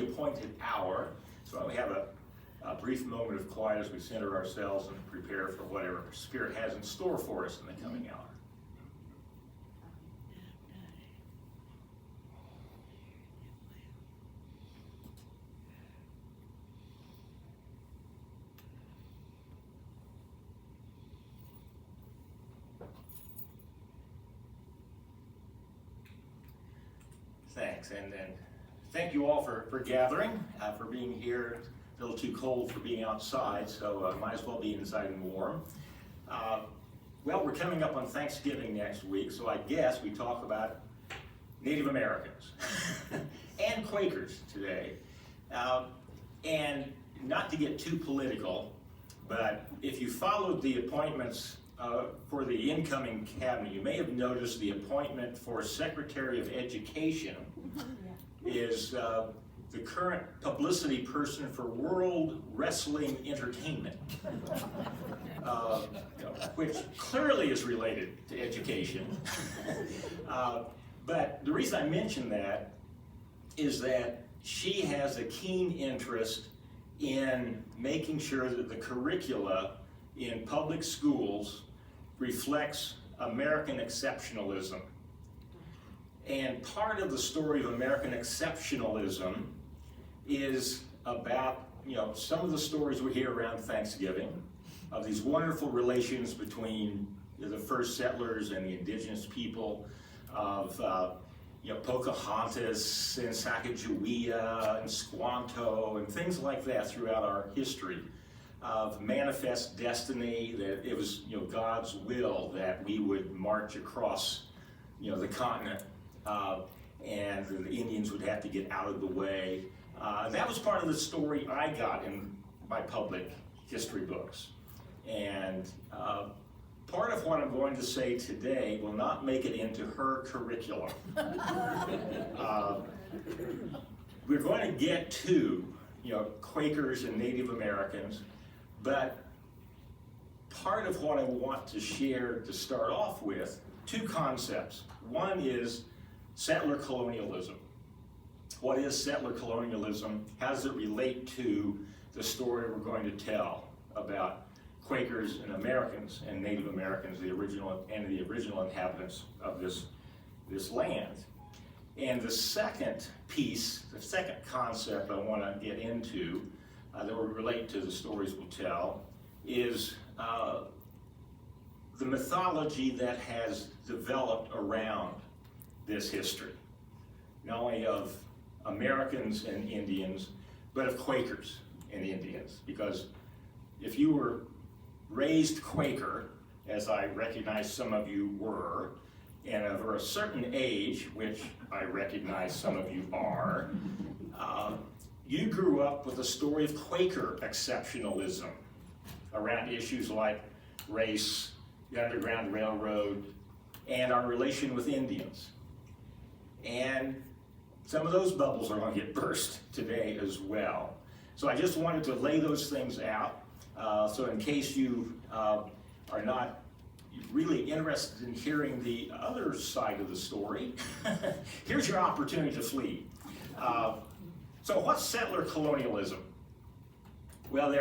the appointed hour. So we have a brief moment of quiet as we center ourselves and prepare for whatever Spirit has in store for us in the coming hour. Thanks, and thank you all for gathering, for being here. A little too cold for being outside, so might as well be inside and warm. Well, we're coming up on Thanksgiving next week, so I guess we talk about Native Americans and Quakers today. And not to get too political, but if you followed the appointments for the incoming cabinet, you may have noticed the appointment for Secretary of Education is the current publicity person for World Wrestling Entertainment, which clearly is related to education. But the reason I mention that is that she has a keen interest in making sure that the curricula in public schools reflects American exceptionalism. And part of the story of American exceptionalism is about, some of the stories we hear around Thanksgiving of these wonderful relations between the first settlers and the indigenous people, of Pocahontas and Sacagawea and Squanto and things like that throughout our history, of manifest destiny, that it was God's will that we would march across the continent, and the Indians would have to get out of the way. That was part of the story I got in my public history books. And part of what I'm going to say today will not make it into her curriculum. We're going to get to Quakers and Native Americans, but part of what I want to share to start off with, two concepts. One is settler colonialism. What is settler colonialism? How does it relate to the story we're going to tell about Quakers and Americans and Native Americans, the original inhabitants of this land? And the second piece, the second concept I want to get into that will relate to the stories we'll tell is the mythology that has developed around this history, not only of Americans and Indians, but of Quakers and Indians. Because if you were raised Quaker, as I recognize some of you were, and over a certain age, which I recognize some of you are, you grew up with a story of Quaker exceptionalism around issues like race, the Underground Railroad, and our relation with Indians. And some of those bubbles are going to get burst today as well. So I just wanted to lay those things out. So in case you are not really interested in hearing the other side of the story, here's your opportunity to flee. So what's settler colonialism? Well,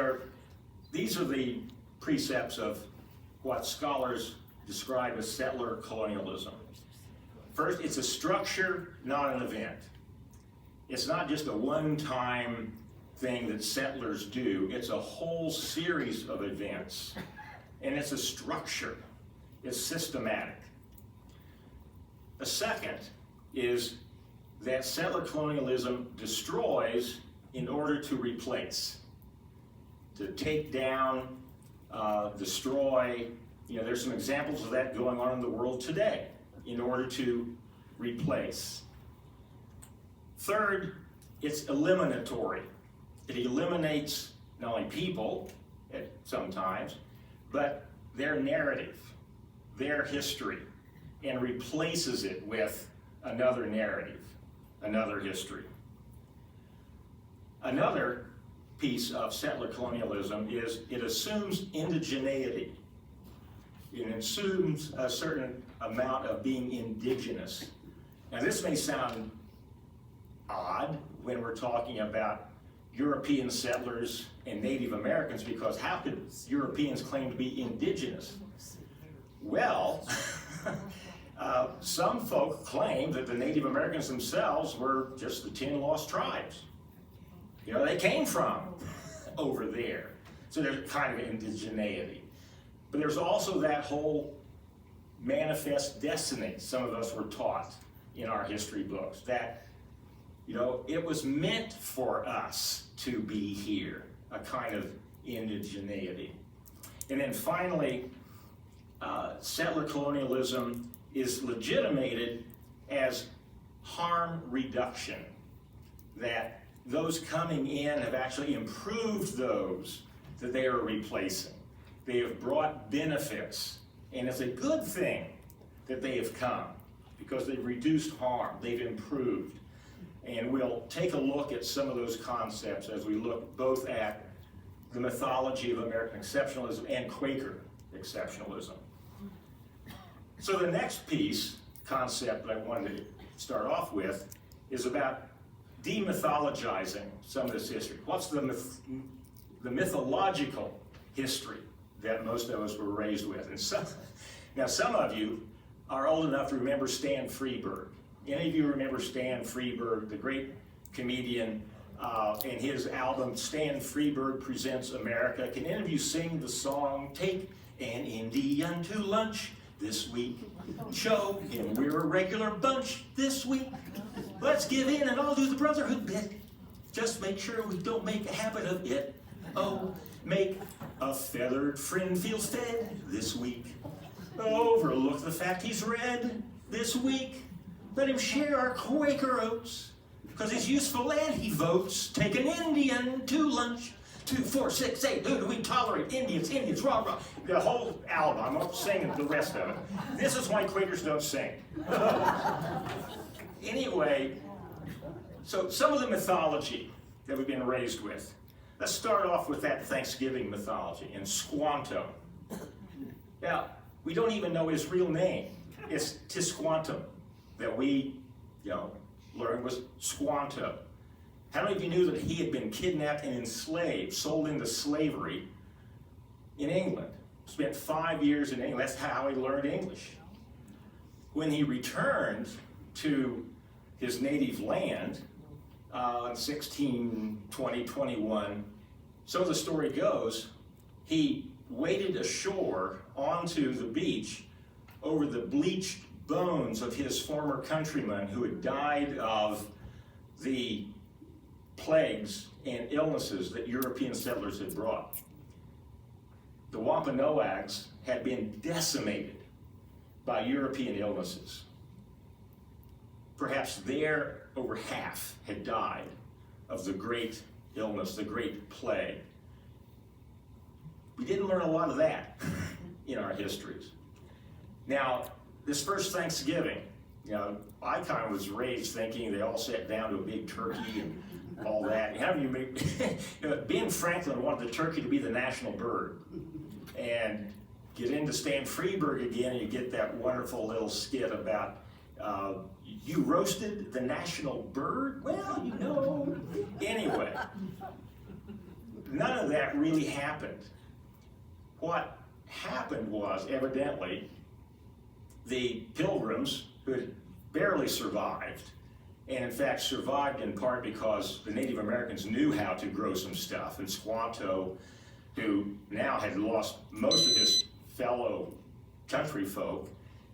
these are the precepts of what scholars describe as settler colonialism. First, it's a structure, not an event. It's not just a one-time thing that settlers do. It's a whole series of events. And it's a structure. It's systematic. The second is that settler colonialism destroys in order to replace, to take down, destroy. There's some examples of that going on in the world today, in order to replace. Third, it's eliminatory. It eliminates not only people sometimes, but their narrative, their history, and replaces it with another narrative, another history. Another piece of settler colonialism is it assumes indigeneity. It assumes a certain amount of being indigenous. Now this may sound odd, when we're talking about European settlers and Native Americans, because how could Europeans claim to be indigenous? Well, some folk claim that the Native Americans themselves were just the 10 lost tribes. You know, they came from over there. So there's kind of indigeneity. But there's also that whole manifest destiny some of us were taught in our history books, that, you know, it was meant for us to be here, a kind of indigeneity. And then finally, settler colonialism is legitimated as harm reduction, that those coming in have actually improved those that they are replacing. They have brought benefits, and it's a good thing that they have come because they've reduced harm, they've improved. And we'll take a look at some of those concepts as we look both at the mythology of American exceptionalism and Quaker exceptionalism. So the next concept that I wanted to start off with is about demythologizing some of this history. What's the mythological history that most of us were raised with? And some of you are old enough to remember Stan Freberg. Any of you remember Stan Freberg, the great comedian, and his album Stan Freberg Presents America? Can any of you sing the song, "Take an Indian to lunch this week, show him we're a regular bunch this week, let's give in and all do the brotherhood bit, just make sure we don't make a habit of it, oh, make a feathered friend feel fed this week, overlook the fact he's red this week, let him share our Quaker oats, because he's useful and he votes, take an Indian to lunch, 2, 4, 6, 8, who do we tolerate? Indians, Indians, rah, rah. The whole album, I'm not singing the rest of it. This is why Quakers don't sing. Anyway, so some of the mythology that we've been raised with. Let's start off with that Thanksgiving mythology and Squanto. Now, we don't even know his real name. It's Tisquantum that we, learned was Squanto. How many of you knew that he had been kidnapped and enslaved, sold into slavery in England? Spent 5 years in England. That's how he learned English. When he returned to his native land in 1620-21, so the story goes, he waded ashore onto the beach over the bleached bones of his former countrymen who had died of the plagues and illnesses that European settlers had brought. The Wampanoags had been decimated by European illnesses. Perhaps over half had died of the great illness, the great plague. We didn't learn a lot of that in our histories. Now, this first Thanksgiving, I kind of was raised thinking they all sat down to a big turkey and all that. Ben Franklin wanted the turkey to be the national bird. And get into Stan Freberg again, and you get that wonderful little skit about, you roasted the national bird? Well, Anyway, none of that really happened. What happened was, evidently, the Pilgrims, who had barely survived, and in fact survived in part because the Native Americans knew how to grow some stuff, and Squanto, who now had lost most of his fellow country folk,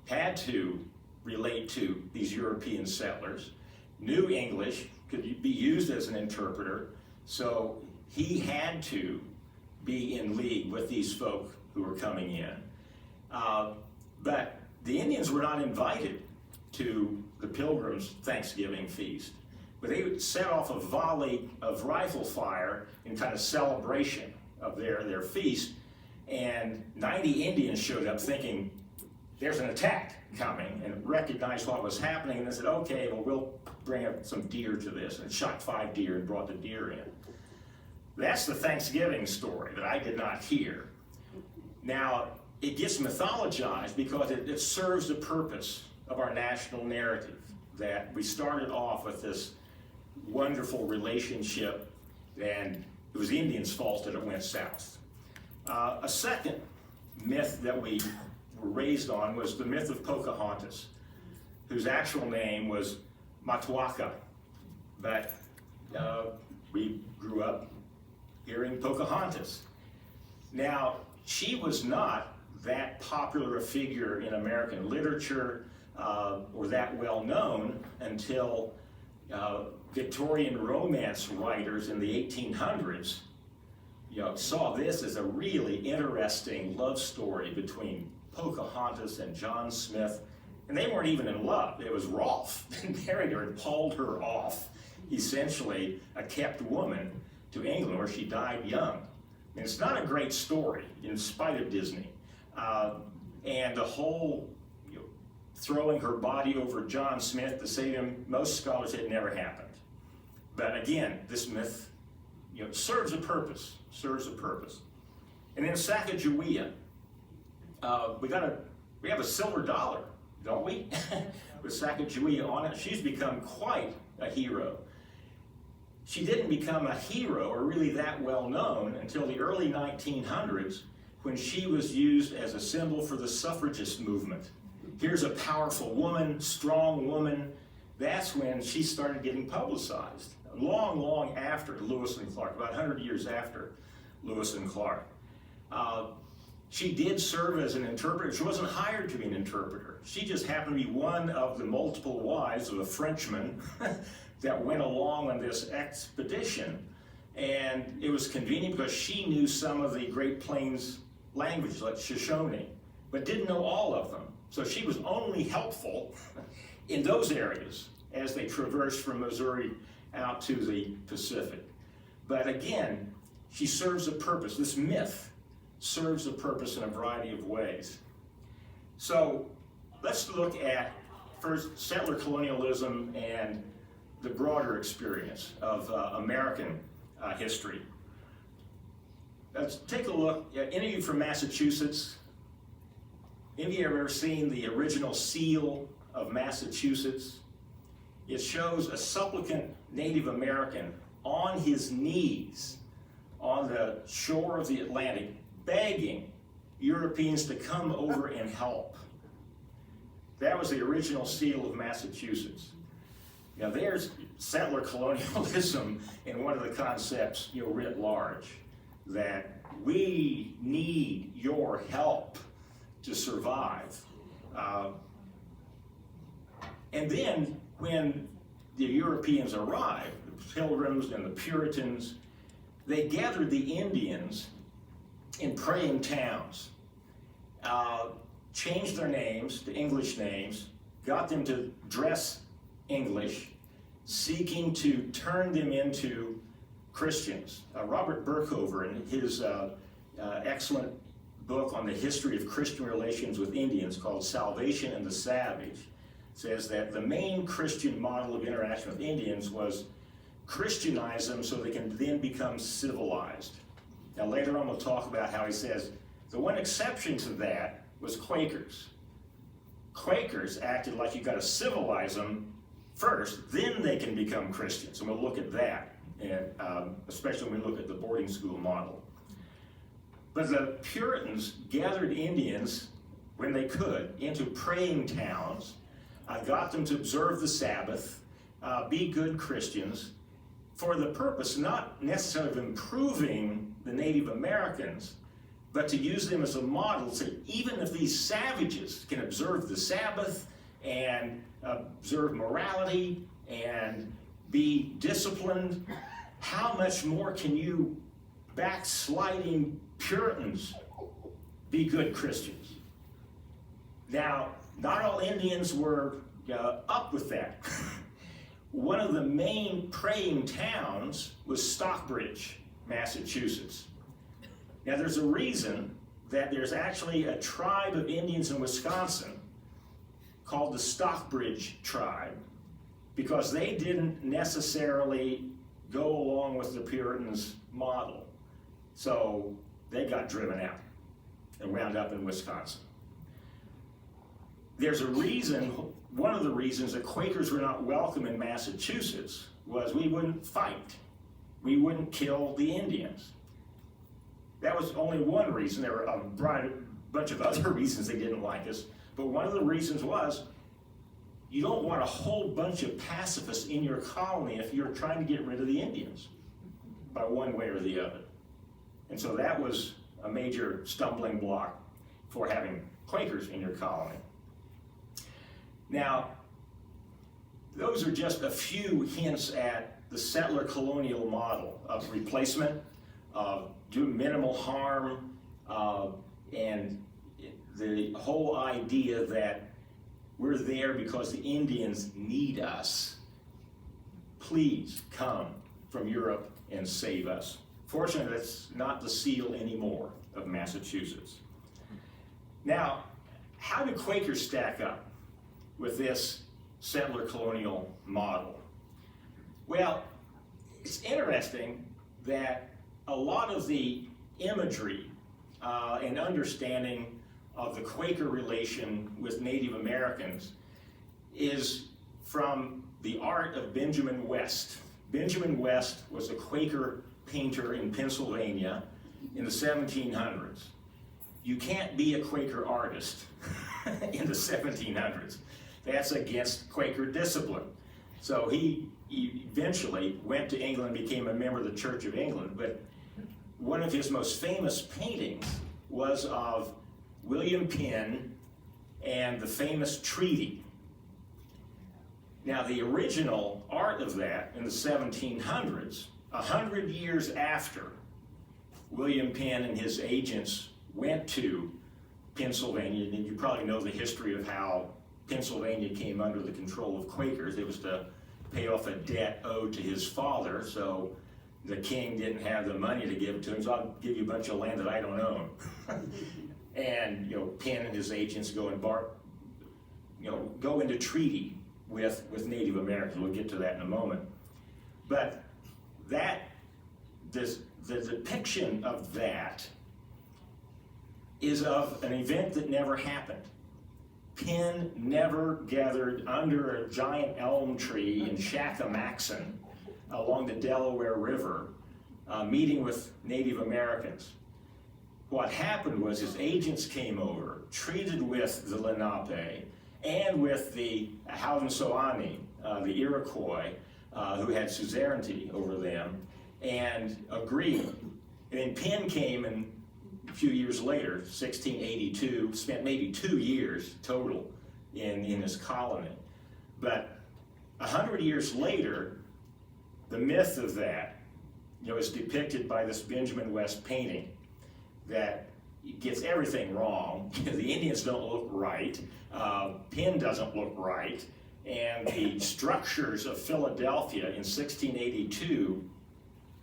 had to relate to these European settlers, knew English, could be used as an interpreter, so he had to be in league with these folk who were coming in. But the Indians were not invited to the Pilgrims' Thanksgiving feast, but they would set off a volley of rifle fire in kind of celebration of their feast, and 90 Indians showed up thinking there's an attack coming, and recognized what was happening, and they said, okay, well, we'll bring up some deer to this, and shot 5 deer and brought the deer in. That's the Thanksgiving story that I did not hear. Now, it gets mythologized because it serves the purpose of our national narrative, that we started off with this wonderful relationship, and it was the Indians' fault that it went south. A second myth that we were raised on was the myth of Pocahontas, whose actual name was Matuaka, but we grew up hearing Pocahontas. Now, she was not that popular a figure in American literature or that well known until Victorian romance writers in the 1800s saw this as a really interesting love story between Pocahontas and John Smith. And they weren't even in love. It was Rolfe that married her and hauled her off, essentially a kept woman, to England, where she died young. And it's not a great story, in spite of Disney. And the whole throwing her body over John Smith to save him, most scholars say it never happened. But again, this myth serves a purpose, And then Sacagawea, we have a silver dollar, don't we? With Sacagawea on it. She's become quite a hero. She didn't become a hero, or really that well known, until the early 1900s, when she was used as a symbol for the suffragist movement. Here's a powerful woman, strong woman. That's when she started getting publicized. Long, long after Lewis and Clark, about 100 years after Lewis and Clark. She did serve as an interpreter. She wasn't hired to be an interpreter. She just happened to be one of the multiple wives of a Frenchman that went along on this expedition. And it was convenient because she knew some of the Great Plains languages, like Shoshone, but didn't know all of them. So she was only helpful in those areas as they traversed from Missouri out to the Pacific. But again, she serves a purpose. This myth serves a purpose in a variety of ways. So let's look at first settler colonialism and the broader experience of American history. Let's take a look. Any of you from Massachusetts? Any of you have ever seen the original seal of Massachusetts? It shows a supplicant Native American on his knees on the shore of the Atlantic, begging Europeans to come over and help. That was the original seal of Massachusetts. Now there's settler colonialism in one of the concepts, writ large, that we need your help to survive. And then when the Europeans arrived, the Pilgrims and the Puritans, they gathered the Indians in praying towns, changed their names to English names, got them to dress English, seeking to turn them into Christians. Robert Burkover, in his excellent book on the history of Christian relations with Indians called Salvation and the Savage, says that the main Christian model of interaction with Indians was Christianize them so they can then become civilized. Now later on we'll talk about how he says the one exception to that was Quakers. Quakers acted like you got to civilize them first, then they can become Christians. And we'll look at that, and especially when we look at the boarding school model. But the Puritans gathered Indians, when they could, into praying towns, got them to observe the Sabbath, be good Christians, for the purpose not necessarily of improving the Native Americans, but to use them as a model to say, even if these savages can observe the Sabbath and observe morality and be disciplined, how much more can you backsliding Puritans be good Christians? Now, not all Indians were up with that. One of the main praying towns was Stockbridge, Massachusetts. Now, there's a reason that there's actually a tribe of Indians in Wisconsin called the Stockbridge tribe, because they didn't necessarily go along with the Puritans' model. So they got driven out and wound up in Wisconsin. There's a reason, one of the reasons that Quakers were not welcome in Massachusetts was we wouldn't fight. We wouldn't kill the Indians. That was only one reason. There were a bunch of other reasons they didn't like us, but one of the reasons was you don't want a whole bunch of pacifists in your colony if you're trying to get rid of the Indians by one way or the other. And so that was a major stumbling block for having Quakers in your colony. Now, those are just a few hints at the settler colonial model of replacement, do minimal harm, and the whole idea that we're there because the Indians need us. Please come from Europe and save us. Fortunately, that's not the seal anymore of Massachusetts. Now, how do Quakers stack up with this settler colonial model? Well, it's interesting that a lot of the imagery and understanding of the Quaker relation with Native Americans is from the art of Benjamin West. Benjamin West was a Quaker painter in Pennsylvania in the 1700s. You can't be a Quaker artist in the 1700s. That's against Quaker discipline. So he eventually went to England and became a member of the Church of England, but one of his most famous paintings was of William Penn and the famous treaty. Now, the original art of that in the 1700s, 100 years after William Penn and his agents went to Pennsylvania, and you probably know the history of how Pennsylvania came under the control of Quakers. It was to pay off a debt owed to his father, so the king didn't have the money to give to him, so I'll give you a bunch of land that I don't own. And Penn and his agents go into treaty with Native Americans. We'll get to that in a moment. But the depiction of that is of an event that never happened. Penn never gathered under a giant elm tree in Shackamaxon along the Delaware River, meeting with Native Americans. What happened was his agents came over, treated with the Lenape and with the Haudenosaunee, the Iroquois, who had suzerainty over them, and agreed. And then Penn came and a few years later, 1682, spent maybe 2 years total in his colony. But 100 years later, the myth of that is depicted by this Benjamin West painting that gets everything wrong. The Indians don't look right, Penn doesn't look right, and the structures of Philadelphia in 1682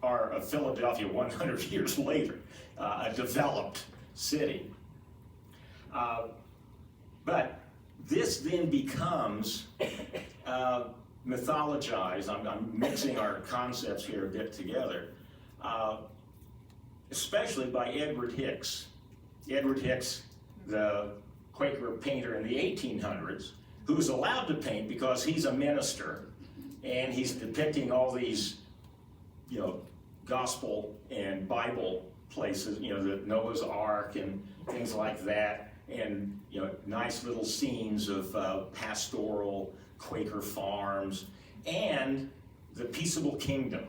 are of Philadelphia 100 years later, a developed city. But this then becomes mythologized. I'm mixing our concepts here a bit together, especially by Edward Hicks. Edward Hicks, the Quaker painter in the 1800s, who was allowed to paint because he's a minister, and he's depicting all these, gospel and Bible places, the Noah's Ark and things like that, and nice little scenes of pastoral Quaker farms and the peaceable kingdom.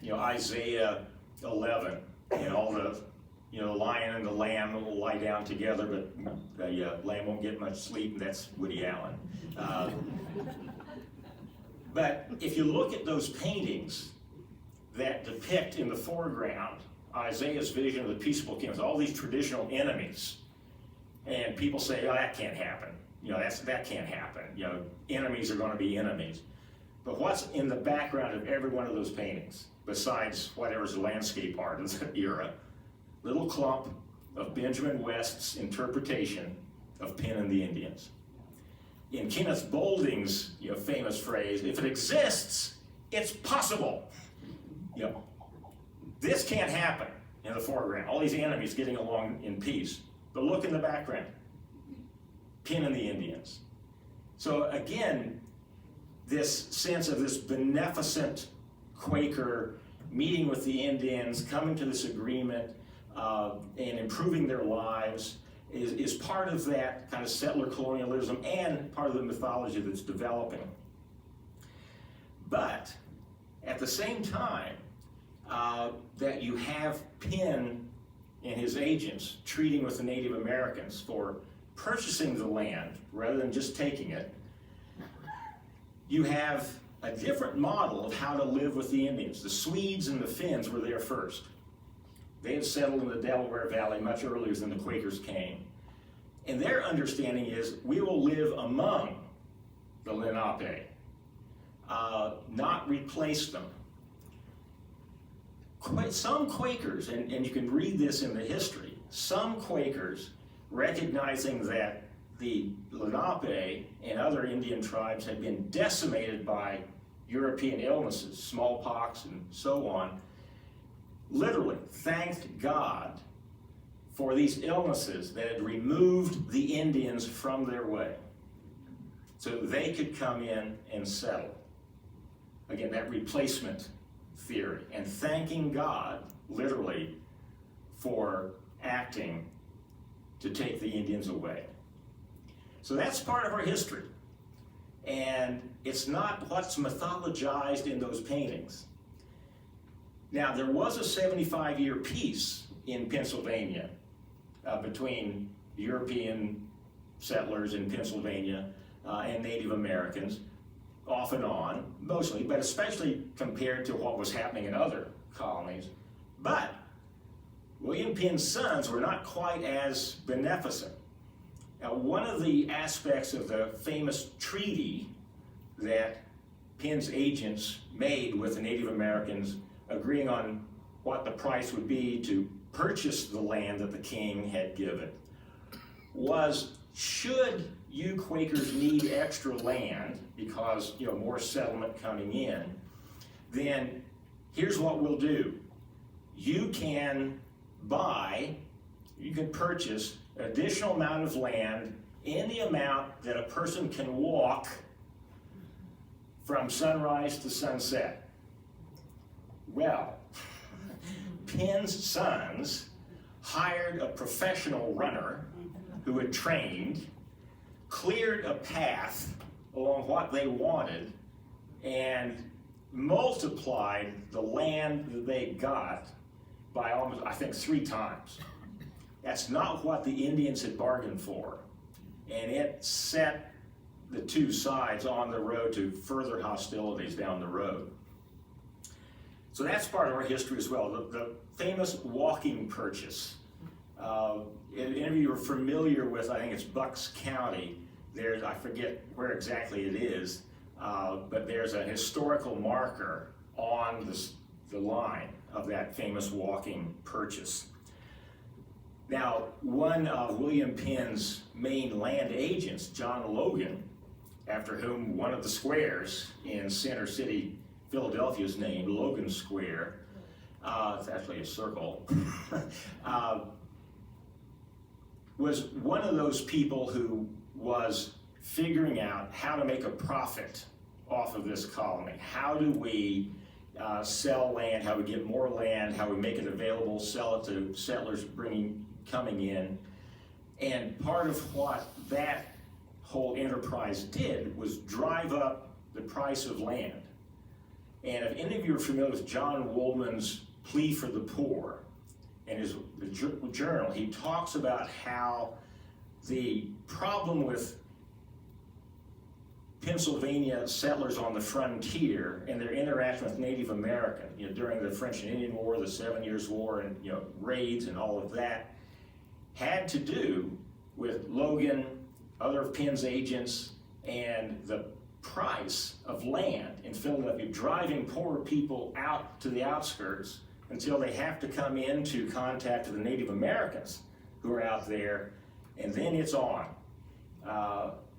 Isaiah 11, and all the the lion and the lamb will lie down together, but the lamb won't get much sleep, and that's Woody Allen. But if you look at those paintings that depict in the foreground Isaiah's vision of the peaceable kingdom, all these traditional enemies, and people say, oh, that can't happen. That can't happen. Enemies are going to be enemies. But what's in the background of every one of those paintings, besides whatever's landscape art of the era? Little clump of Benjamin West's interpretation of Penn and the Indians. In Kenneth Boulding's famous phrase, if it exists, it's possible. This can't happen in the foreground. All these enemies getting along in peace. But look in the background. Penn and the Indians. So again, this sense of this beneficent Quaker meeting with the Indians, coming to this agreement, and improving their lives is part of that kind of settler colonialism and part of the mythology that's developing. But at the same time, that you have Penn and his agents treating with the Native Americans for purchasing the land rather than just taking it, you have a different model of how to live with the Indians. The Swedes and the Finns were there first. They had settled in the Delaware Valley much earlier than the Quakers came. And their understanding is, we will live among the Lenape, not replace them. Some Quakers, and you can read this in the history, some Quakers, recognizing that the Lenape and other Indian tribes had been decimated by European illnesses, smallpox and so on, literally thanked God for these illnesses that had removed the Indians from their way so they could come in and settle. Again, that replacement theory, and thanking God, literally, for acting to take the Indians away. So that's part of our history. And it's not what's mythologized in those paintings. Now, there was a 75-year peace in Pennsylvania between European settlers in Pennsylvania and Native Americans, off and on, mostly, but especially compared to what was happening in other colonies. But William Penn's sons were not quite as beneficent. Now, one of the aspects of the famous treaty that Penn's agents made with the Native Americans, agreeing on what the price would be to purchase the land that the king had given, was, should you Quakers need extra land because, more settlement coming in, then here's what we'll do. You can purchase an additional amount of land in the amount that a person can walk from sunrise to sunset. Well, Penn's sons hired a professional runner who had trained, cleared a path along what they wanted, and multiplied the land that they got by almost, I think, 3 times. That's not what the Indians had bargained for. And it set the two sides on the road to further hostilities down the road. So that's part of our history as well. The famous walking purchase. If any of you are familiar with, I think it's Bucks County, I forget where exactly it is, but there's a historical marker on the line of that famous walking purchase. Now, one of William Penn's main land agents, John Logan, after whom one of the squares in Center City, Philadelphia is named, Logan Square, it's actually a circle, was one of those people who was figuring out how to make a profit off of this colony. How do we sell land, how we get more land, how we make it available, sell it to settlers coming in. And part of what that whole enterprise did was drive up the price of land. And if any of you are familiar with John Woolman's Plea for the Poor, in his journal, he talks about how the problem with Pennsylvania settlers on the frontier and their interaction with Native American, during the French and Indian War, the 7 Years' War, and raids and all of that, had to do with Logan, other of Penn's agents, and the price of land in Philadelphia, driving poorer people out to the outskirts until they have to come into contact with the Native Americans who are out there, and then it's on.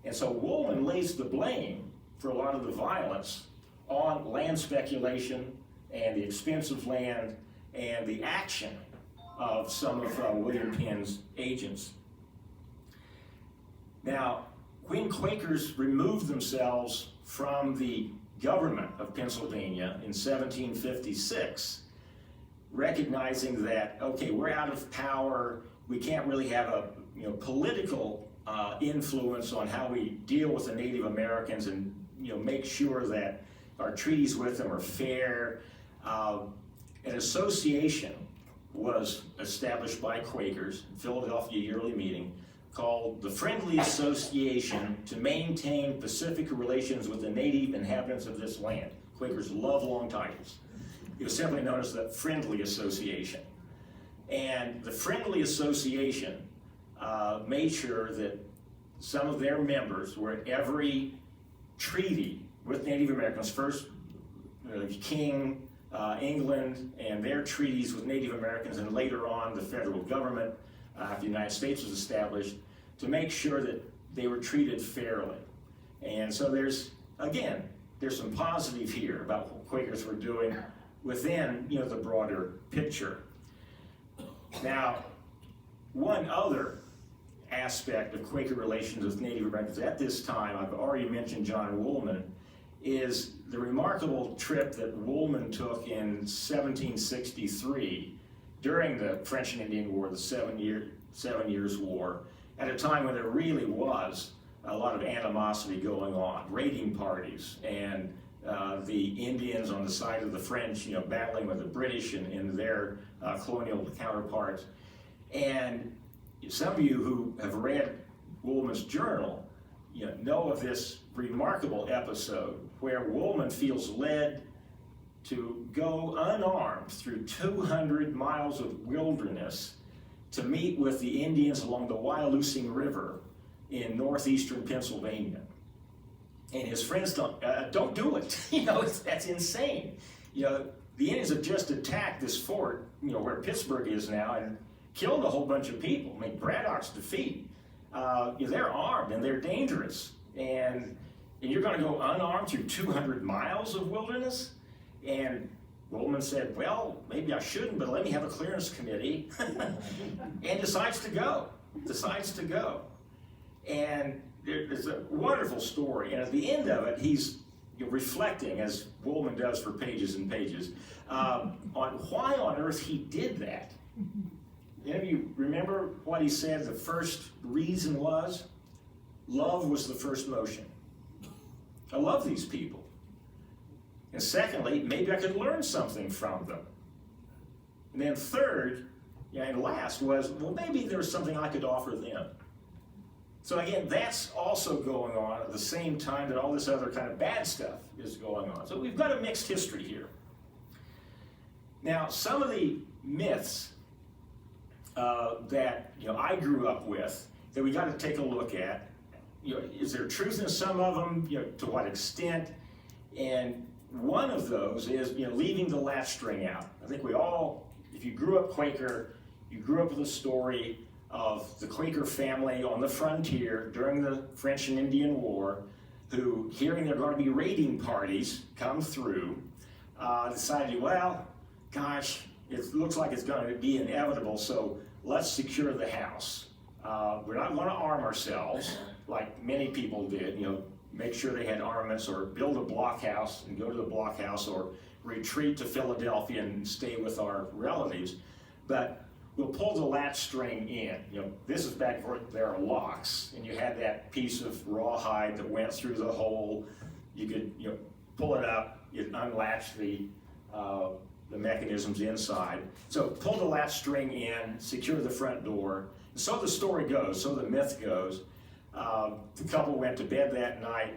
And so Woolman lays the blame for a lot of the violence on land speculation and the expensive land and the action of some of William Penn's agents. Now, when Quakers removed themselves from the government of Pennsylvania in 1756, recognizing that, okay, we're out of power, we can't really have a political influence on how we deal with the Native Americans and make sure that our treaties with them are fair. An association was established by Quakers in Philadelphia yearly meeting called the Friendly Association to Maintain Pacific Relations with the Native Inhabitants of this Land. Quakers love long titles. It was simply known as the Friendly Association. And the Friendly Association made sure that some of their members were at every treaty with Native Americans, first King, England, and their treaties with Native Americans, and later on the federal government after the United States was established, to make sure that they were treated fairly. And so there's some positive here about what Quakers were doing within the broader picture. Now, one other aspect of Quaker relations with Native Americans at this time, I've already mentioned John Woolman, is the remarkable trip that Woolman took in 1763 during the French and Indian War, the 7 Years' War, at a time when there really was a lot of animosity going on, raiding parties, and the Indians on the side of the French, battling with the British and their colonial counterparts. And some of you who have read Woolman's journal, know of this remarkable episode where Woolman feels led to go unarmed through 200 miles of wilderness to meet with the Indians along the Wyalusing River in northeastern Pennsylvania. And his friends don't do it. That's insane. The Indians have just attacked this fort, where Pittsburgh is now, and killed a whole bunch of people. I mean, Braddock's defeat. They're armed and they're dangerous. And you're going to go unarmed through 200 miles of wilderness? And Woolman said, well, maybe I shouldn't, but let me have a clearance committee. And decides to go. And there's a wonderful story. And at the end of it, he's reflecting, as Woolman does for pages and pages, on why on earth he did that. Any of you remember what he said the first reason was? Love was the first motion. I love these people. And secondly, maybe I could learn something from them. And then third, and last was, well, maybe there's something I could offer them. So again, that's also going on at the same time that all this other kind of bad stuff is going on. So we've got a mixed history here. Now, some of the myths that I grew up with that we got to take a look at. Is there truth in some of them? To what extent? And one of those is leaving the latch string out. I think we all, if you grew up Quaker, you grew up with a story of the Quaker family on the frontier during the French and Indian War, who, hearing there are going to be raiding parties come through, decided, well, gosh, it looks like it's going to be inevitable, so let's secure the house. We're not going to arm ourselves like many people did, make sure they had armaments, or build a blockhouse and go to the blockhouse, or retreat to Philadelphia and stay with our relatives. But we'll pull the latch string in. This is back where there are locks, and you had that piece of rawhide that went through the hole. You could pull it up, you'd unlatch the mechanisms inside. So pull the latch string in, secure the front door. And so the story goes, so the myth goes. The couple went to bed that night.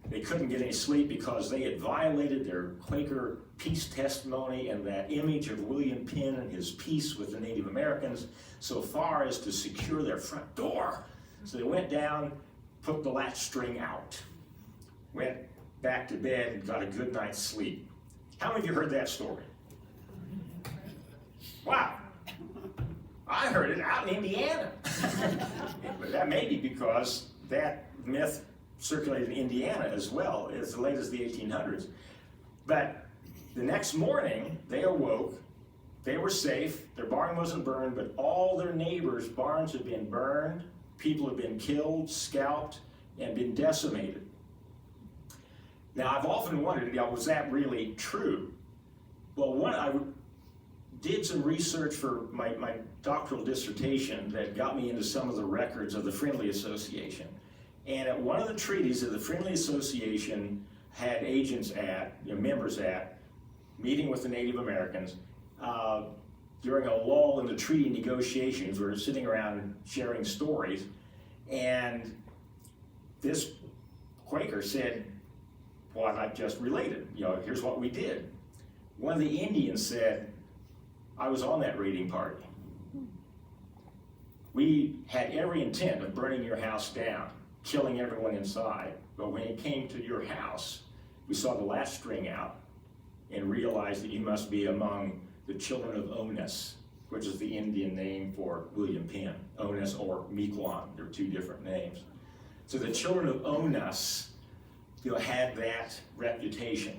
They couldn't get any sleep because they had violated their Quaker peace testimony and that image of William Penn and his peace with the Native Americans so far as to secure their front door. So they went down, put the latch string out, went back to bed and got a good night's sleep. How many of you heard that story? Wow. I heard it out in Indiana. But that may be because that myth circulated in Indiana as well as late as the 1800s. But the next morning, they awoke, they were safe, their barn wasn't burned, but all their neighbors' barns had been burned people have been killed, scalped, and been decimated. Now, I've often wondered, was that really true? Well, I did some research for my doctoral dissertation that got me into some of the records of the Friendly Association. And at one of the treaties that the Friendly Association had agents at, members at, meeting with the Native Americans, during a lull in the treaty negotiations, we were sitting around sharing stories, and this Quaker said, well, I just related, here's what we did. One of the Indians said, I was on that raiding party. We had every intent of burning your house down, killing everyone inside, but when it came to your house, we saw the last string out and realized that you must be among the children of Onus, which is the Indian name for William Penn. Onus or Miquon, they're two different names. So the children of Onus, had that reputation.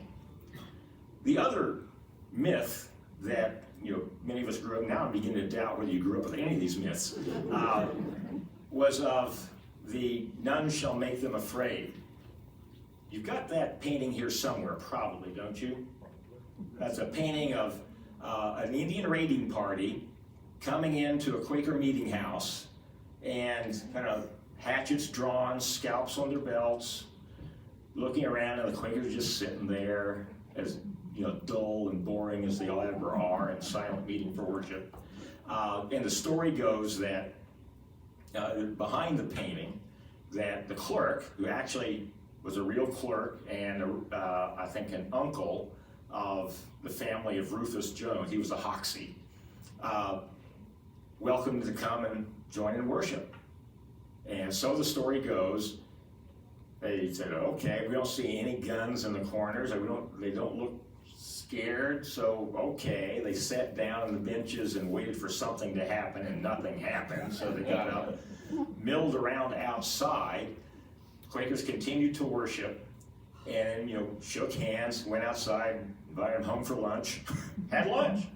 The other myth that many of us grew up, now I'm beginning to doubt whether you grew up with any of these myths, was of the none shall make them afraid. You've got that painting here somewhere, probably, don't you? That's a painting of an Indian raiding party coming into a Quaker meeting house, and kind of hatchets drawn, scalps on their belts, looking around, and the Quakers just sitting there as dull and boring as they all ever are, and silent meeting for worship. And the story goes that behind the painting, that the clerk, who actually was a real clerk and I think an uncle of the family of Rufus Jones, he was a Hoxie, welcomed to come and join in worship. And so the story goes, they said, okay, we don't see any guns in the corners, they don't look scared, so okay. They sat down on the benches and waited for something to happen, and nothing happened, so they got up, milled around outside. Quakers continued to worship, and shook hands, went outside, invited them home for lunch, had lunch.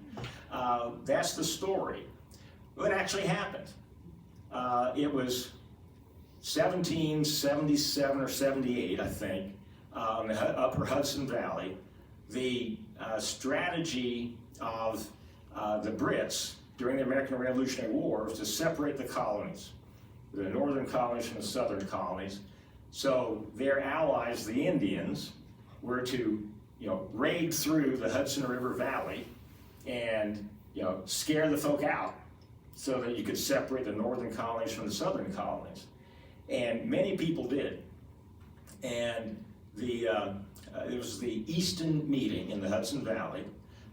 That's the story. What actually happened? It was 1777 or 78, I think, in the upper Hudson Valley. The strategy of the Brits during the American Revolutionary War was to separate the colonies, the northern colonies from the southern colonies. So their allies, the Indians, were to raid through the Hudson River Valley and scare the folk out so that you could separate the northern colonies from the southern colonies. And many people did. And it was the Easton Meeting in the Hudson Valley,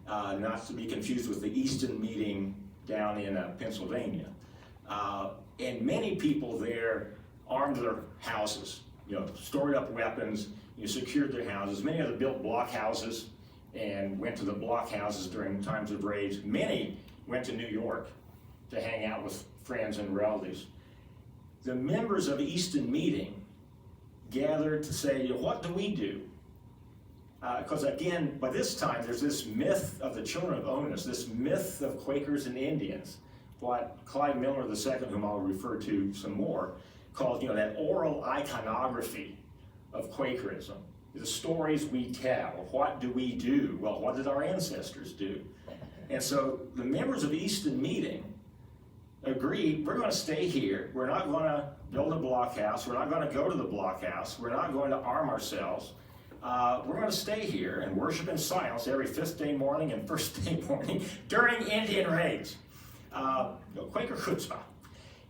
not to be confused with the Easton Meeting down in Pennsylvania. And many people there armed their houses, stored up weapons, secured their houses. Many of them built block houses and went to the block houses during times of raids. Many went to New York to hang out with friends and relatives. The members of the Easton Meeting gathered to say, what do we do? Because again, by this time, there's this myth of the children of Onus, this myth of Quakers and Indians, what Clyde Miller II, whom I'll refer to some more, called that oral iconography of Quakerism. The stories we tell. What do we do? Well, what did our ancestors do? And so the members of Easton Meeting agreed, we're going to stay here. We're not going to build a blockhouse. We're not going to go to the blockhouse. We're not going to arm ourselves. We're going to stay here and worship in silence every 5th day morning and 1st day morning during Indian raids. Quaker chutzpah.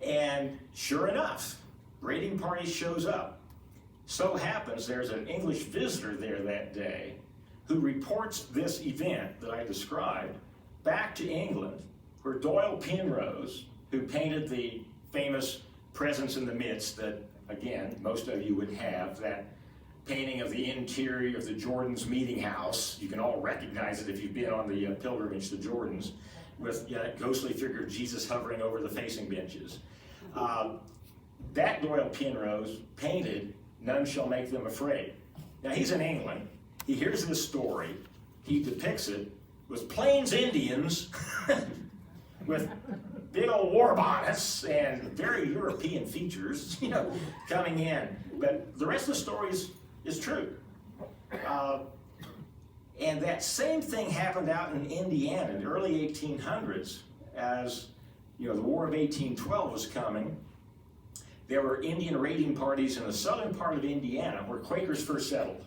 And sure enough, raiding party shows up. So happens there's an English visitor there that day who reports this event that I described back to England, where Doyle Penrose, who painted the famous Presence in the Midst that, again, most of you would have, that painting of the interior of the Jordans meeting house. You can all recognize it if you've been on the pilgrimage to Jordans, with that ghostly figure of Jesus hovering over the facing benches. That Doyle Penrose painted None Shall Make Them Afraid. Now he's in England, he hears this story, he depicts it with Plains Indians with big old war bonnets and very European features, coming in. But the rest of the story is true. And that same thing happened out in Indiana in the early 1800s as the War of 1812 was coming. There were Indian raiding parties in the southern part of Indiana where Quakers first settled.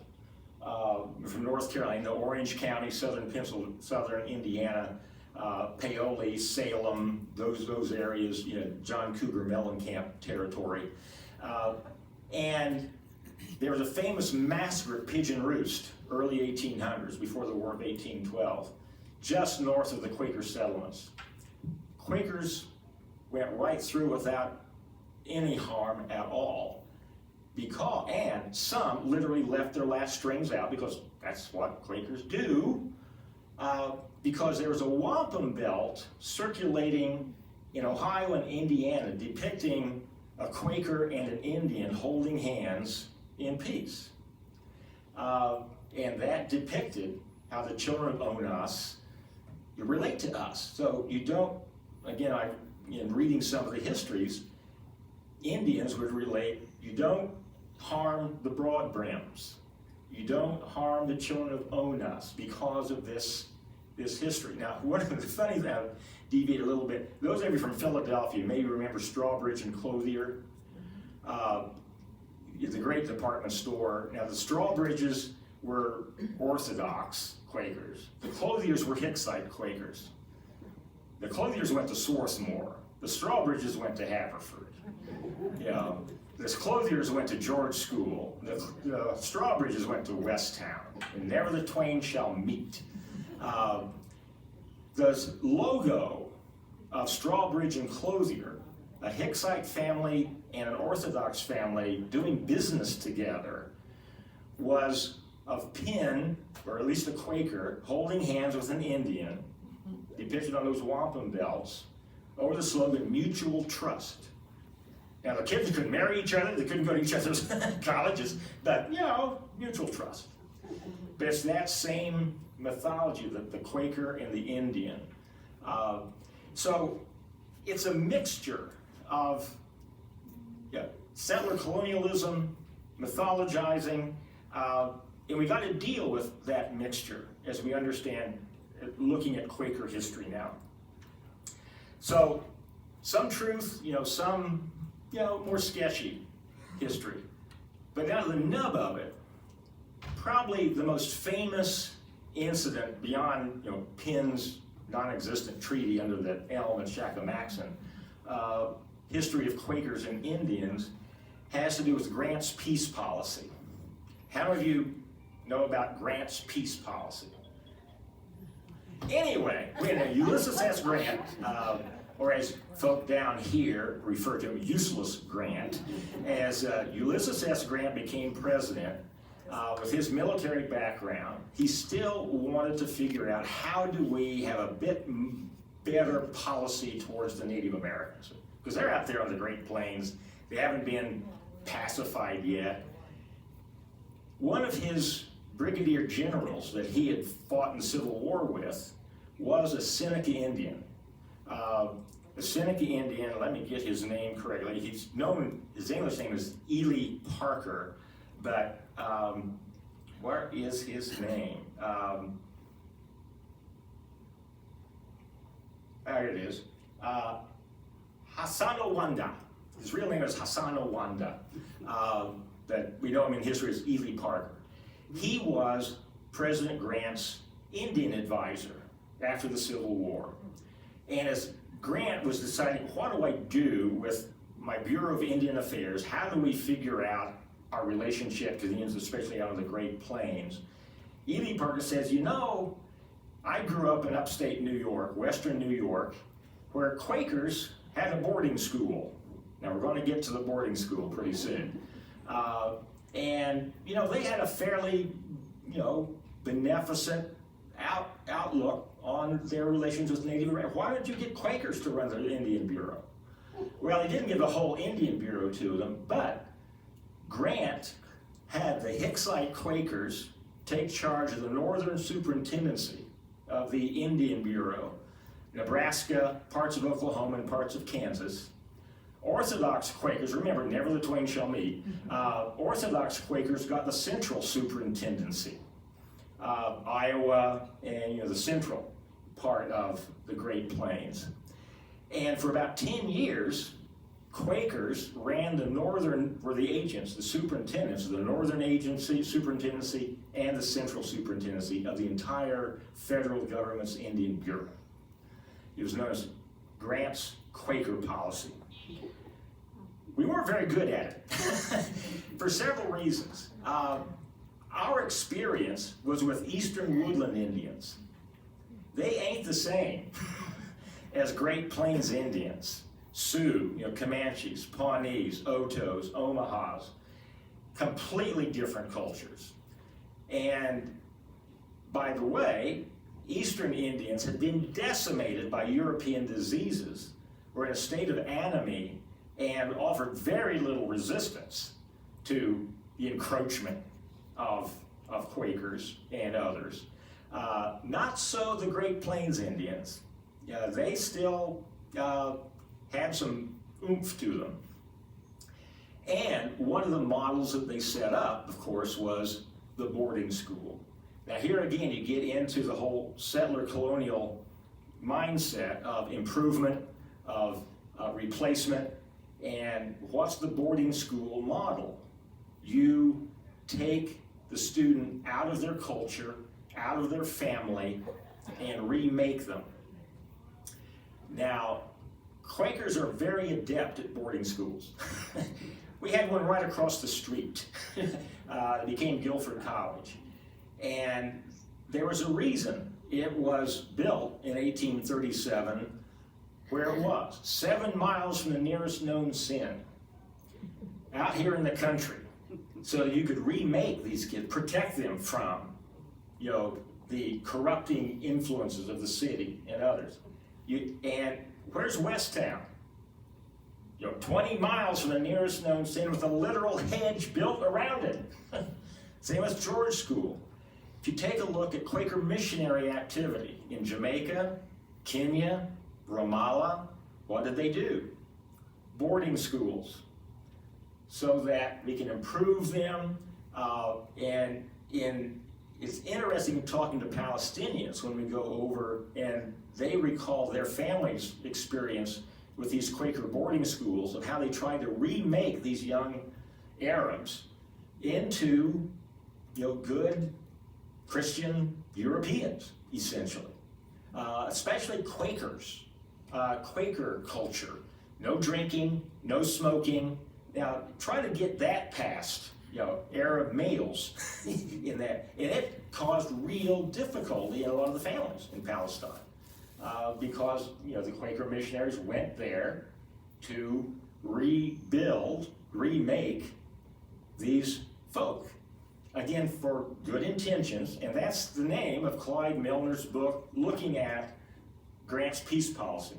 From North Carolina, Orange County, southern Indiana, Paoli, Salem, those areas, John Cougar Mellencamp territory. And there was a famous massacre at Pigeon Roost, early 1800s, before the War of 1812, just north of the Quaker settlements. Quakers went right through without any harm at all, and some literally left their last strings out, because that's what Quakers do, because there was a wampum belt circulating in Ohio and Indiana depicting a Quaker and an Indian holding hands in peace. And that depicted how the children of Onas relate to us. So you don't, again, in reading some of the histories, Indians would relate, you don't harm the broad brims. You don't harm the children of Onas because of this history. Now, one of the funny things, I'll deviate a little bit, those of you from Philadelphia may remember Strawbridge and Clothier. It's a great department store. Now, the Strawbridges were Orthodox Quakers. The Clothiers were Hicksite Quakers. The Clothiers went to Swarthmore. The Strawbridges went to Haverford. The Clothiers went to George School. The Strawbridges went to Westtown. And never the twain shall meet. The logo of Strawbridge and Clothier, a Hicksite family and an Orthodox family doing business together, was of Penn, or at least a Quaker, holding hands with an Indian, depicted on those wampum belts, over the slogan, mutual trust. Now, the kids couldn't marry each other, they couldn't go to each other's colleges, but, mutual trust. But it's that same mythology, the Quaker and the Indian. So it's a mixture of settler colonialism, mythologizing, and we got to deal with that mixture as we understand, looking at Quaker history now. So some truth, some more sketchy history. But now the nub of it, probably the most famous incident beyond Penn's non-existent treaty under the elm at Shakamaxon, history of Quakers and Indians, has to do with Grant's peace policy. How many of you know about Grant's peace policy? Anyway, Ulysses S. Grant, or as folk down here refer to him, Useless Grant, as Ulysses S. Grant became president, with his military background, he still wanted to figure out how do we have a bit better policy towards the Native Americans. Because they're out there on the Great Plains, they haven't been pacified yet. One of his brigadier generals that he had fought in the Civil War with was a Seneca Indian. The Seneca Indian, let me get his name correctly, his English name is Ely Parker, but where is his name? There it is. Hassanowanda. His real name is Hassanowanda. But we know him in history as Ely Parker. He was President Grant's Indian advisor after the Civil War. And as Grant was deciding, what do I do with my Bureau of Indian Affairs? How do we figure out our relationship to the Indians, especially out on the Great Plains? Ely Parker says, I grew up in upstate New York, western New York, where Quakers had a boarding school. Now we're going to get to the boarding school pretty soon. And they had a fairly, beneficent outlook on their relations with Native Americans. Why don't you get Quakers to run the Indian Bureau? Well, he didn't give the whole Indian Bureau to them, but Grant had the Hicksite Quakers take charge of the northern superintendency of the Indian Bureau Nebraska, parts of Oklahoma, and parts of Kansas. Orthodox Quakers, remember, never the twain shall meet. Orthodox Quakers got the central superintendency. Iowa and the central part of the Great Plains. And for about 10 years, Quakers ran the northern, were the agents, the superintendents of the northern agency, superintendency, and the central superintendency of the entire federal government's Indian Bureau. It was known as Grant's Quaker policy. We weren't very good at it for several reasons. Our experience was with Eastern Woodland Indians. They ain't the same as Great Plains Indians, Sioux, Comanches, Pawnees, Otos, Omahas, completely different cultures. And by the way, Eastern Indians had been decimated by European diseases, were in a state of anomie, and offered very little resistance to the encroachment of Quakers and others. Not so the Great Plains Indians. They still had some oomph to them. And one of the models that they set up, of course, was the boarding school. Now here again, you get into the whole settler colonial mindset of improvement, of replacement, and what's the boarding school model? You take the student out of their culture, out of their family, and remake them. Now, Quakers are very adept at boarding schools. We had one right across the street. It became Guilford College. And there was a reason it was built in 1837 where it was, 7 miles from the nearest known sin, out here in the country. So you could remake these kids, protect them from, the corrupting influences of the city and others. And where's Westtown? 20 miles from the nearest known sin with a literal hedge built around it. Same as George School. If you take a look at Quaker missionary activity in Jamaica, Kenya, Ramallah, what did they do? Boarding schools, so that we can improve them. It's interesting talking to Palestinians when we go over and they recall their families' experience with these Quaker boarding schools of how they tried to remake these young Arabs into, good Christian Europeans, essentially, especially Quakers. Quaker culture, no drinking, no smoking. Now, try to get that past, Arab males in that, and it caused real difficulty in a lot of the families in Palestine because, the Quaker missionaries went there to rebuild, remake these folk. Again, for good intentions, and that's the name of Clyde Milner's book, looking at Grant's peace policy,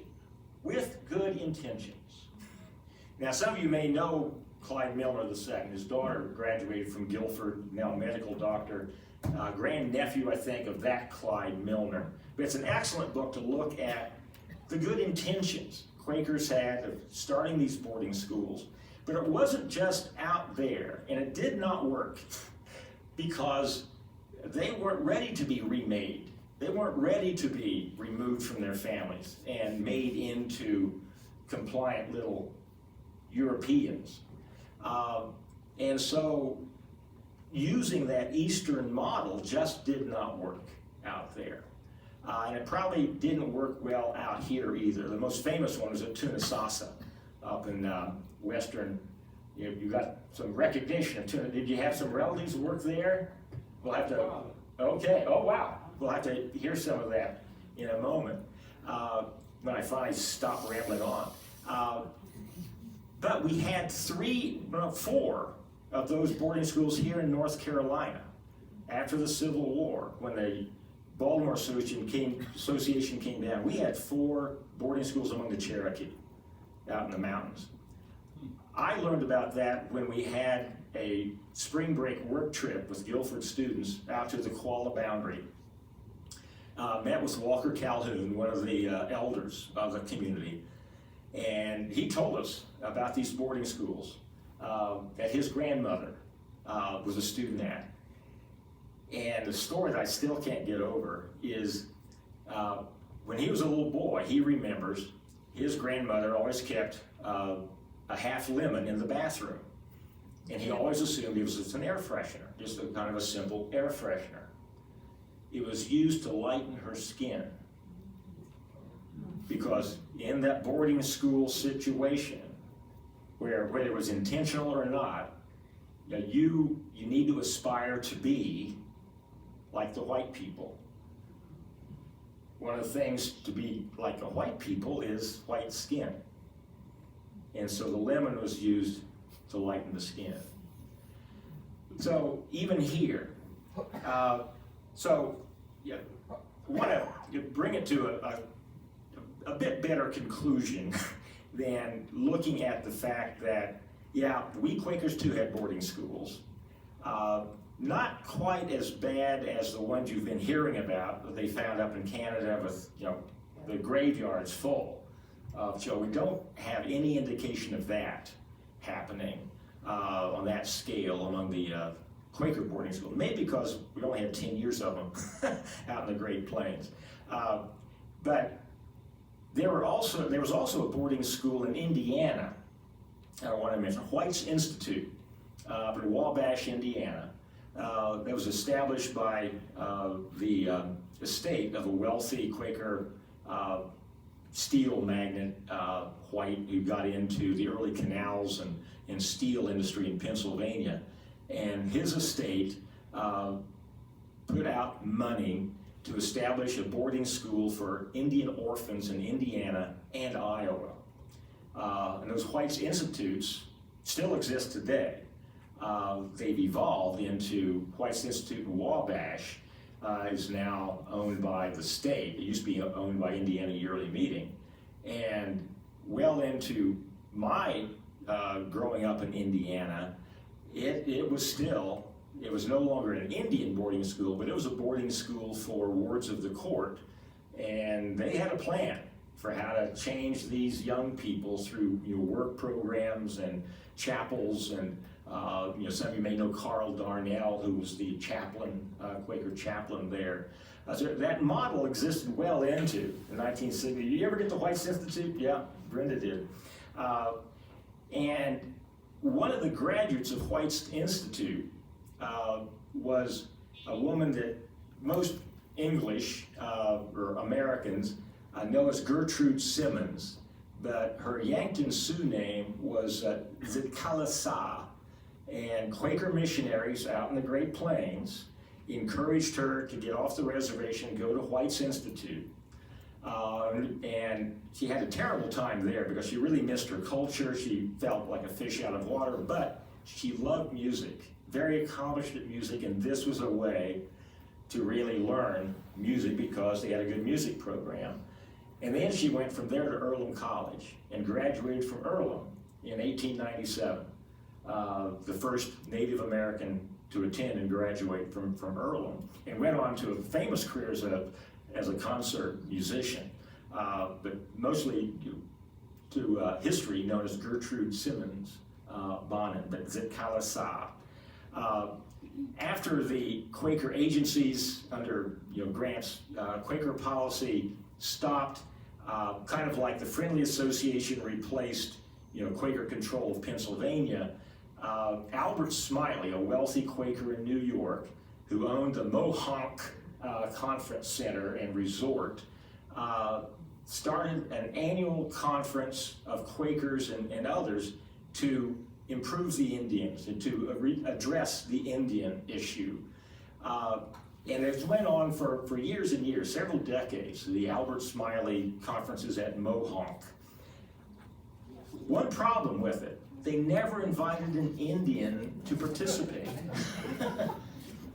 with good intentions. Now, some of you may know Clyde Milner II. His daughter graduated from Guilford, now a medical doctor, grandnephew, I think, of that Clyde Milner. But it's an excellent book to look at the good intentions Quakers had of starting these boarding schools. But it wasn't just out there, and it did not work because they weren't ready to be remade. They weren't ready to be removed from their families and made into compliant little Europeans. And so using that Eastern model just did not work out there. And it probably didn't work well out here either. The most famous one was at Tunasasa up in western. You got some recognition of Tuna. Did you have some relatives who work there? We'll have to, okay, oh wow. We'll have to hear some of that in a moment when I finally stop rambling on. But we had 4 of those boarding schools here in North Carolina after the Civil War. When the Baltimore Association came down, we had 4 boarding schools among the Cherokee out in the mountains. I learned about that when we had a spring break work trip with Guilford students out to the Qualla boundary. met with Walker Calhoun, one of the elders of the community, and he told us about these boarding schools that his grandmother was a student at. And the story that I still can't get over is when he was a little boy, he remembers his grandmother always kept a half lemon in the bathroom. And he always assumed it was just an air freshener, just a kind of a simple air freshener. It was used to lighten her skin. Because in that boarding school situation, where whether it was intentional or not, you need to aspire to be like the white people. One of the things to be like the white people is white skin. And so the lemon was used to lighten the skin. So even here, want to bring it to a bit better conclusion than looking at the fact that, yeah, we Quakers too had boarding schools. Not quite as bad as the ones you've been hearing about that they found up in Canada with, the graveyards full of children. We don't have any indication of that happening on that scale among the Quaker boarding schools. Maybe because we only had 10 years of them out in the Great Plains. But there was also a boarding school in Indiana. I want to mention White's Institute in Wabash, Indiana. That was established by the estate of a wealthy Quaker steel magnate, White, who got into the early canals and steel industry in Pennsylvania. And his estate put out money to establish a boarding school for Indian orphans in Indiana and Iowa. And those White's Institutes still exist today. They've evolved into White's Institute in Wabash, is now owned by the state. It used to be owned by Indiana Yearly Meeting. And well into my growing up in Indiana, it was no longer an Indian boarding school, but it was a boarding school for wards of the court. And they had a plan for how to change these young people through work programs and chapels. And some of you may know Carl Darnell, who was the chaplain, Quaker chaplain there. So that model existed well into the 1960s. Did you ever get to White's Institute? Yeah, Brenda did. And one of the graduates of White's Institute was a woman that most English or Americans know as Gertrude Simmons, but her Yankton Sioux name was Zitkalasa. And Quaker missionaries out in the Great Plains encouraged her to get off the reservation and go to White's Institute. And she had a terrible time there because she really missed her culture. She felt like a fish out of water, but she loved music, very accomplished at music, and this was a way to really learn music because they had a good music program. And then she went from there to Earlham College and graduated from Earlham in 1897. The first Native American to attend and graduate from Earlham, and went on to a famous career as a concert musician, but mostly to history known as Gertrude Simmons Bonin, but Zitkalasa. After the Quaker agencies under Grant's Quaker policy stopped, kind of like the Friendly Association replaced Quaker control of Pennsylvania, Albert Smiley, a wealthy Quaker in New York, who owned the Mohonk Conference Center and Resort, started an annual conference of Quakers and others to improve the Indians and to address the Indian issue. And it went on for years and years, several decades, the Albert Smiley conferences at Mohonk. One problem with it, they never invited an Indian to participate.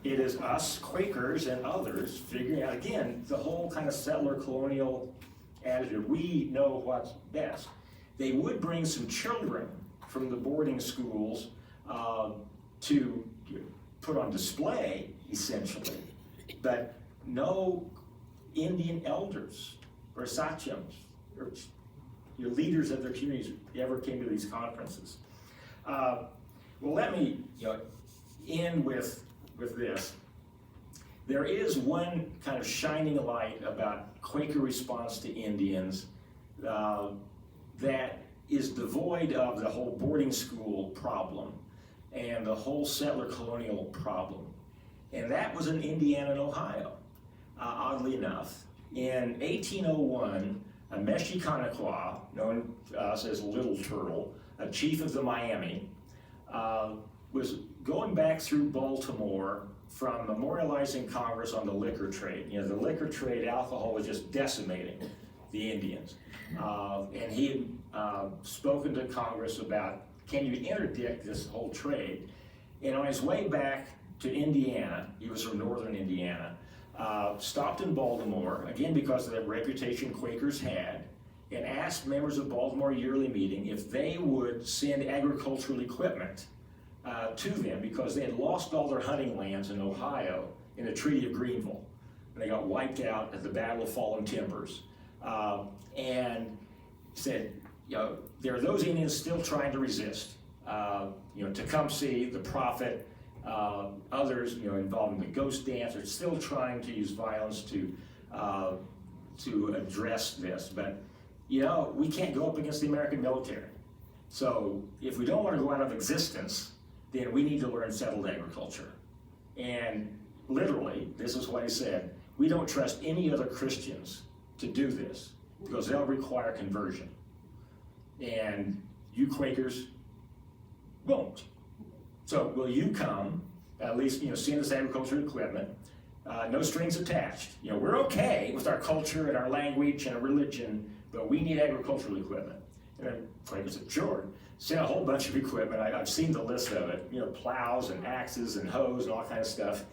It is us, Quakers and others, figuring out, again, the whole kind of settler colonial attitude. We know what's best. They would bring some children from the boarding schools to put on display, essentially, but no Indian elders or sachems or leaders of their communities ever came to these conferences. Well, let me end with this. There is one kind of shining light about Quaker response to Indians that is devoid of the whole boarding school problem and the whole settler colonial problem. And that was in Indiana and Ohio, oddly enough. In 1801, a Meshiconaqua, known to us as Little Turtle, a chief of the Miami, was going back through Baltimore from memorializing Congress on the liquor trade. The liquor trade, alcohol was just decimating the Indians. And he had spoken to Congress about, can you interdict this whole trade? And on his way back to Indiana, he was from northern Indiana, stopped in Baltimore, again because of the reputation Quakers had, and asked members of Baltimore Yearly Meeting if they would send agricultural equipment to them because they had lost all their hunting lands in Ohio in the Treaty of Greenville. And they got wiped out at the Battle of Fallen Timbers. And said, there are those Indians still trying to resist. Tecumseh, the Prophet, others, involved in the ghost dance are still trying to use violence to address this. But, we can't go up against the American military. So if we don't want to go out of existence, then we need to learn settled agriculture. And literally, this is what he said, we don't trust any other Christians to do this because they'll require conversion. And you Quakers won't. So will you come, at least, send us agricultural equipment, no strings attached. We're okay with our culture and our language and our religion, but we need agricultural equipment. And then Quakers said, sure. Sent a whole bunch of equipment. I've seen the list of it, plows and axes and hoes and all kinds of stuff.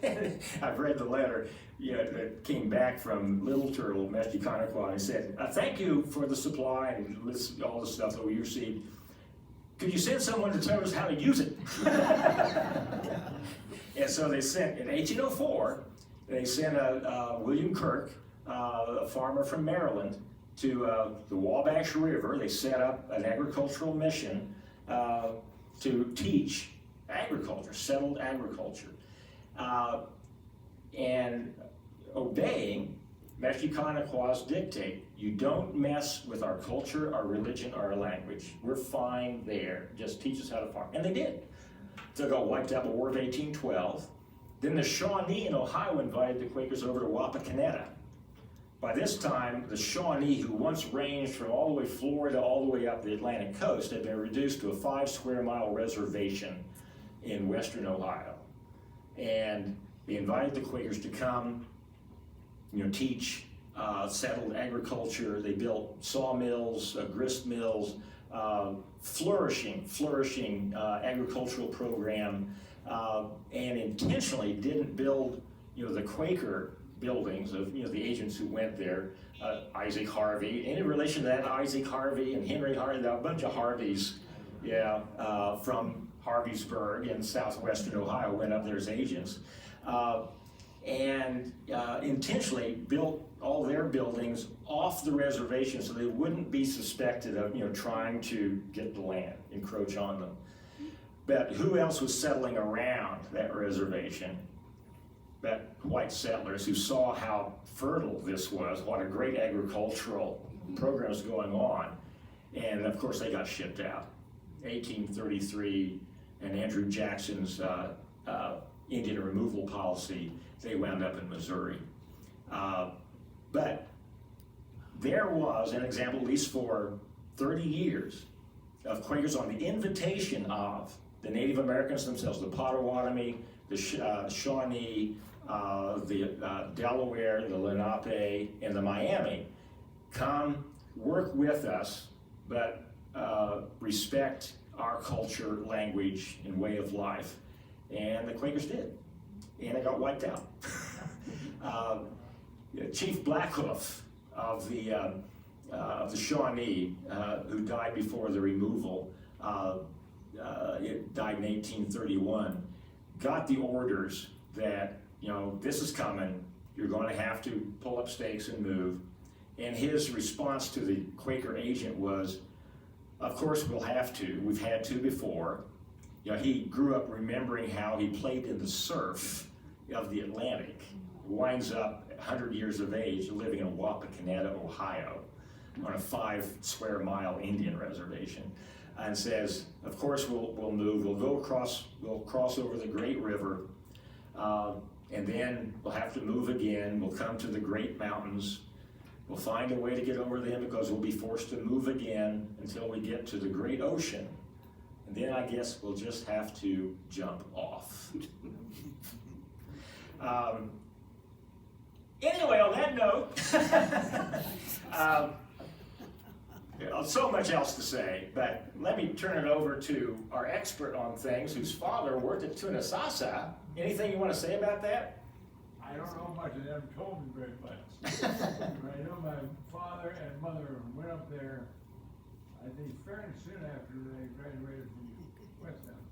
I've read the letter that came back from Little Turtle, Meshiconaqua, and he said, thank you for the supply and all the stuff that we received. Could you send someone to tell us how to use it? And so they sent, in 1804, they sent William Kirk, a farmer from Maryland, to the Wabash River. They set up an agricultural mission to teach agriculture, settled agriculture. And obeying Meshiconaqua dictate, you don't mess with our culture, our religion, our language. We're fine there. Just teach us how to farm. And they did. So they got wiped out in the War of 1812. Then the Shawnee in Ohio invited the Quakers over to Wapakoneta. By this time, the Shawnee, who once ranged from all the way Florida all the way up the Atlantic coast, had been reduced to a 5-square-mile reservation in western Ohio. And they invited the Quakers to come, teach settled agriculture. They built sawmills, grist mills, flourishing agricultural program, and intentionally didn't build, the Quaker buildings of the agents who went there. Isaac Harvey, any relation to that? Isaac Harvey and Henry Harvey, a bunch of Harveys, from Harveysburg in southwestern Ohio went up there as agents, and intentionally built all their buildings off the reservation so they wouldn't be suspected of trying to get the land, encroach on them. But who else was settling around that reservation? But white settlers who saw how fertile this was, what a great agricultural program was going on. And of course they got shipped out. 1833 and Andrew Jackson's Indian removal policy, they wound up in Missouri. But there was an example, at least for 30 years, of Quakers on the invitation of the Native Americans themselves, the Potawatomi, the Shawnee, the Delaware, the Lenape, and the Miami, come work with us, but respect our culture, language, and way of life. And the Quakers did, and it got wiped out. Chief Blackhoof of the Shawnee, who died before the removal, it died in 1831, got the orders that this is coming, You're going to have to pull up stakes and move. And his response to the Quaker agent was, of course we'll have to. We've had to before. You know, he grew up remembering how he played in the surf of the Atlantic. Winds up 100 years of age living in Wapakoneta, Ohio, on a 5 square mile Indian reservation, and says, of course we'll move. We'll cross over the Great River, and then we'll have to move again. We'll come to the Great Mountains. We'll find a way to get over them because we'll be forced to move again until we get to the Great Ocean. And then I guess we'll just have to jump off. Anyway, on that note, so much else to say, but let me turn it over to our expert on things, whose father worked at Tunasasa. Anything you want to say about that? I don't know much, they haven't told me very much. I know my father and mother went up there, I think fairly soon after they graduated from West End.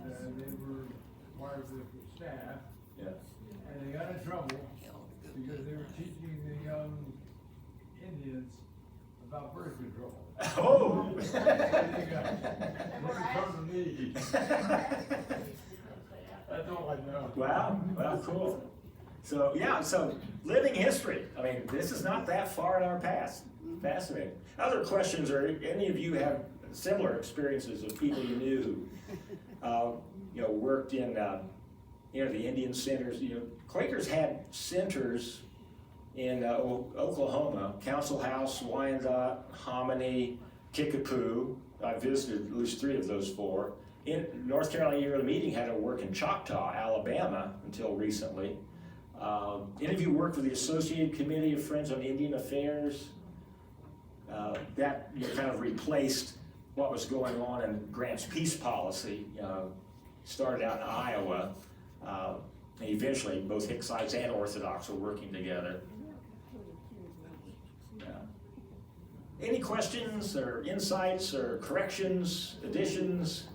And they were part of the staff. Yeah. And they got in trouble because they were teaching the young Indians about birth control. Oh! They come to me. That's all I know. Wow, well, cool. So, yeah, so living history. I mean, this is not that far in our past. Fascinating. Other questions, or any of you have similar experiences of people you knew who, worked in, the Indian centers. Quakers had centers in Oklahoma, Council House, Wyandotte, Hominy, Kickapoo. I visited at least 3 of those 4. In North Carolina, you go to the meeting, had to work in Choctaw, Alabama, until recently. Any of you worked with the Associated Committee of Friends on Indian Affairs? That kind of replaced what was going on in Grant's peace policy. Started out in Iowa, and eventually both Hicksites and Orthodox were working together. Any questions or insights or corrections, additions?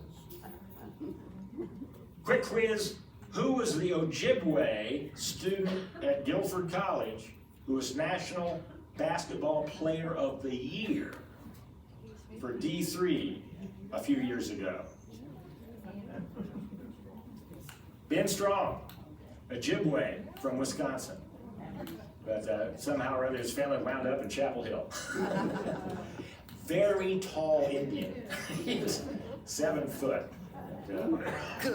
Quick quiz. Who was the Ojibwe student at Guilford College who was National Basketball Player of the Year for D3 a few years ago? Ben Strong, Ojibwe from Wisconsin. But somehow or other his family wound up in Chapel Hill. Very tall Indian. He was 7 foot.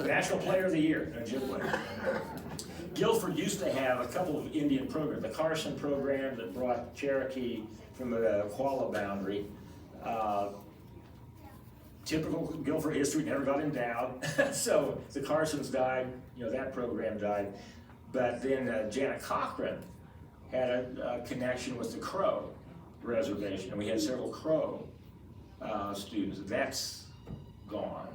National Player of the Year, Ojibwe. Guilford used to have a couple of Indian programs. The Carson program that brought Cherokee from the Qualla boundary. Typical Guilford history, never got endowed. So the Carsons died, that program died. But then Janet Cochran had a connection with the Crow reservation, and we had several Crow students. That's gone.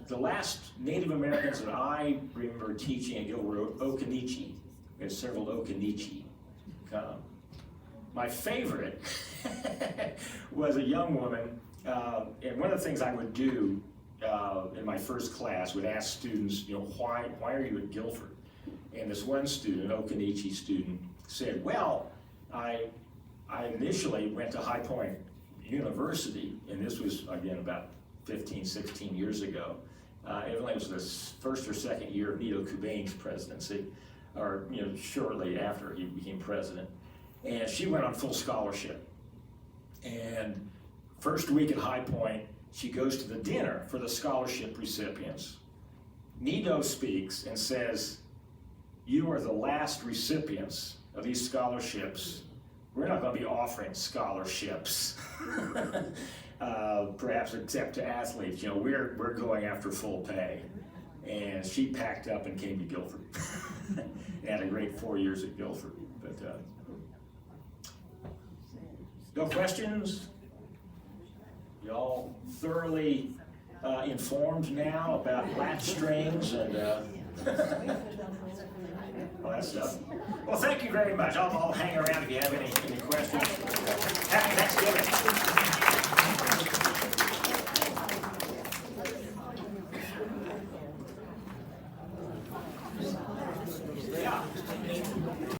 The last Native Americans that I remember teaching at Guilford were Occaneechi. We had several Occaneechi come. My favorite was a young woman, and one of the things I would do in my first class would ask students, why are you at Guilford? And this one student, an Occaneechi student, said, well, I initially went to High Point University, and this was, again, about 15, 16 years ago. Evidently it was the first or second year of Nito Kubain's presidency, or shortly after he became president. And she went on full scholarship. And first week at High Point, she goes to the dinner for the scholarship recipients. Nito speaks and says, you are the last recipients of these scholarships. We're not going to be offering scholarships, perhaps except to athletes. We're going after full pay. And she packed up and came to Guilford. And had a great 4 years at Guilford. But no questions? You all thoroughly informed now about latch strings and all that stuff. Well, thank you very much. I'll hang around if you have any questions.